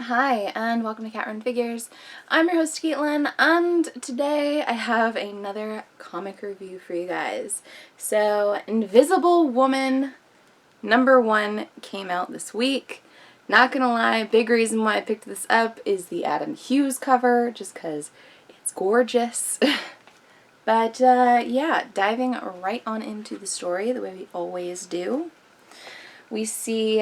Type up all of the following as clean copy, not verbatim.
Hi, and welcome to Cat Run Figures. I'm your host, Caitlin, and today I have another comic review for you guys. So, Invisible Woman #1 came out this week. Not gonna lie, big reason why I picked this up is the Adam Hughes cover, just because it's gorgeous. But yeah, diving right on into the story the way we always do. We see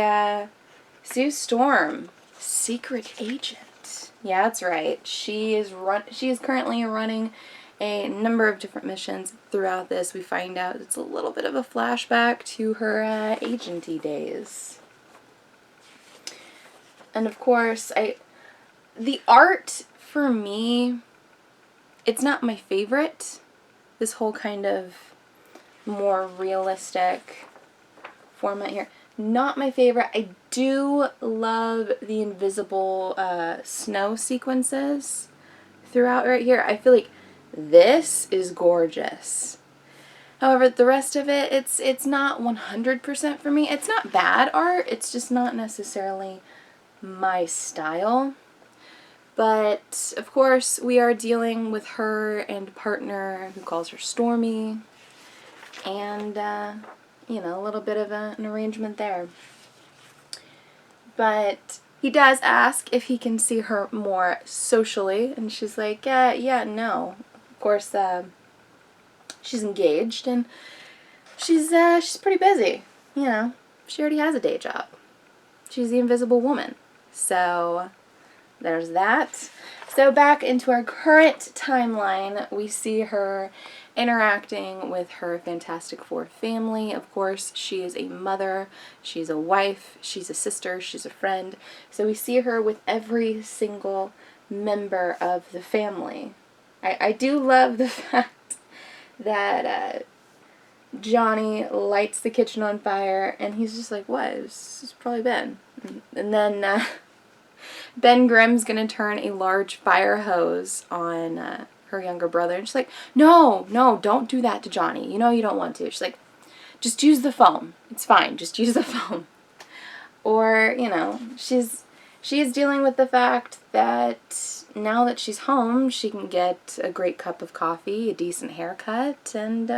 Sue Storm, secret agent. Yeah, that's right. She is currently running a number of different missions throughout this. We find out it's a little bit of a flashback to her agency days. And of course, the art for me, it's not my favorite. This whole kind of more realistic format here. Not my favorite. I do love the invisible snow sequences throughout right here. I feel like this is gorgeous. However, the rest of it, it's not 100% for me. It's not bad art. It's just not necessarily my style. But, of course, we are dealing with her and partner who calls her Stormy. And, you know, a little bit of an arrangement there. But he does ask if he can see her more socially, and she's like, yeah, no. Of course, she's engaged, and she's pretty busy. You know, she already has a day job. She's the Invisible Woman. So, there's that. So back into our current timeline, we see her interacting with her Fantastic Four family. Of course, she is a mother, she's a wife, she's a sister, she's a friend. So we see her with every single member of the family. I do love the fact that Johnny lights the kitchen on fire, and he's just like, what? It's probably Ben. And then Ben Grimm's gonna turn a large fire hose on her younger brother, and she's like, no, don't do that to Johnny. You know you don't want to. She's like, just use the foam. It's fine. Just use the foam. Or, you know, she is dealing with the fact that now that she's home, she can get a great cup of coffee, a decent haircut, and,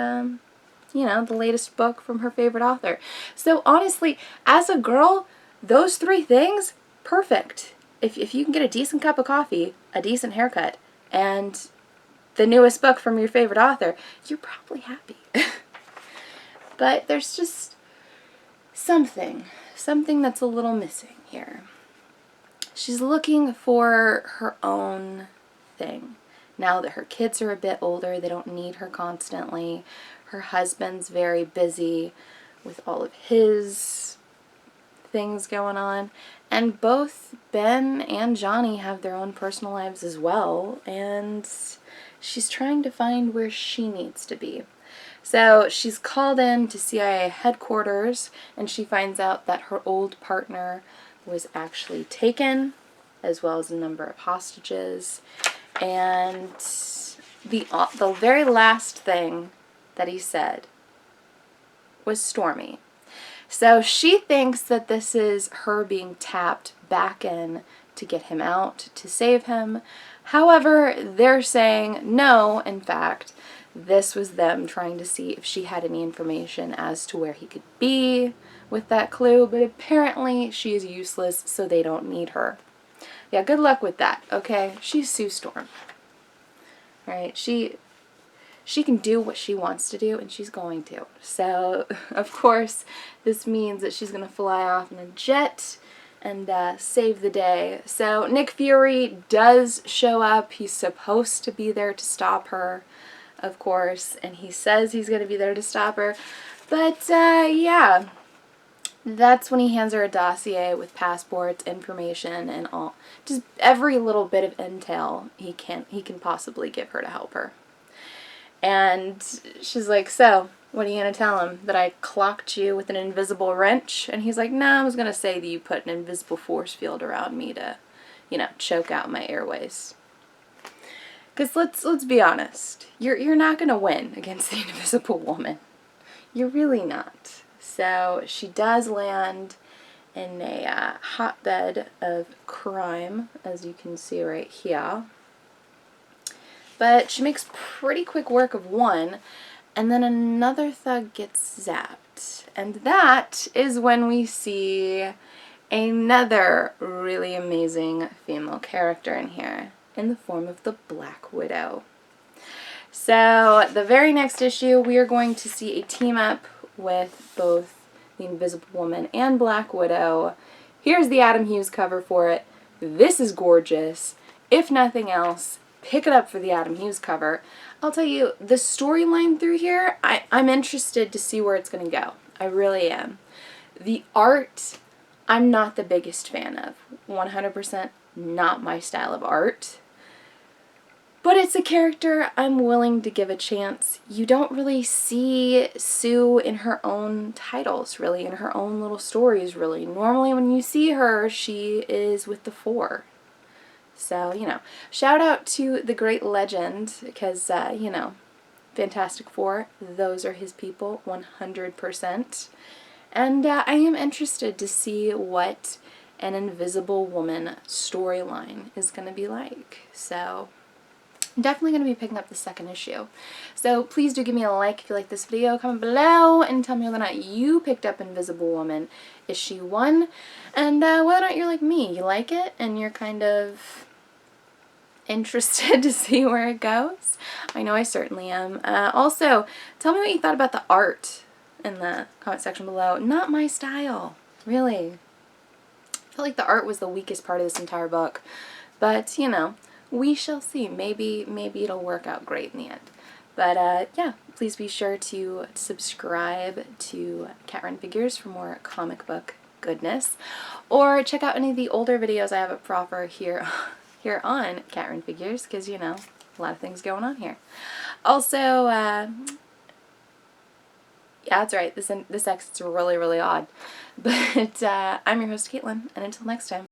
you know, the latest book from her favorite author. So honestly, as a girl, those three things, perfect. If you can get a decent cup of coffee, a decent haircut, and the newest book from your favorite author, you're probably happy. But there's just something that's a little missing here. She's looking for her own thing. Now that her kids are a bit older, they don't need her constantly. Her husband's very busy with all of his things going on. And both Ben and Johnny have their own personal lives as well, and she's trying to find where she needs to be. So she's called in to CIA headquarters, and she finds out that her old partner was actually taken, as well as a number of hostages. And the very last thing that he said was Stormy. So she thinks that this is her being tapped back in to get him out, to save him. However, they're saying no, in fact, this was them trying to see if she had any information as to where he could be with that clue, but apparently she is useless, so they don't need her. Yeah, good luck with that, okay? She's Sue Storm. Alright, she can do what she wants to do, and she's going to. So, of course, this means that she's going to fly off in a jet and save the day. So, Nick Fury does show up. He's supposed to be there to stop her, of course, and he says he's going to be there to stop her. But, yeah, that's when he hands her a dossier with passports, information, and all. Just every little bit of intel he can possibly give her to help her. And she's like, so, what are you going to tell him? That I clocked you with an invisible wrench? And he's like, nah, I was going to say that you put an invisible force field around me to, you know, choke out my airways. Because let's be honest. You're not going to win against the Invisible Woman. You're really not. So she does land in a hotbed of crime, as you can see right here. But she makes pretty quick work of one, and then another thug gets zapped. And that is when we see another really amazing female character in here, in the form of the Black Widow. So the very next issue, we are going to see a team up with both the Invisible Woman and Black Widow. Here's the Adam Hughes cover for it. This is gorgeous. If nothing else, pick it up for the Adam Hughes cover. I'll tell you, the storyline through here, I'm interested to see where it's going to go. I really am. The art, I'm not the biggest fan of. 100% not my style of art. But it's a character I'm willing to give a chance. You don't really see Sue in her own titles, really, in her own little stories, really. Normally when you see her, she is with the Four. So, you know, shout out to the great legend, because, you know, Fantastic Four, those are his people, 100%. And I am interested to see what an Invisible Woman storyline is going to be like. So I'm definitely going to be picking up the second issue. So please do give me a like if you like this video. Comment below and tell me whether or not you picked up Invisible Woman issue 1. And whether or not you're like me. You like it and you're kind of interested to see where it goes. I know I certainly am. Also, tell me what you thought about the art in the comment section below. Not my style, really. I felt like the art was the weakest part of this entire book. But, you know, we shall see. Maybe it'll work out great in the end. But yeah, please be sure to subscribe to Cat Run Figures for more comic book goodness, or check out any of the older videos I have up for offer here on Cat Run Figures, because you know, a lot of things going on here. Also, yeah, that's right. This exit's really odd. But I'm your host, Caitlin, and until next time.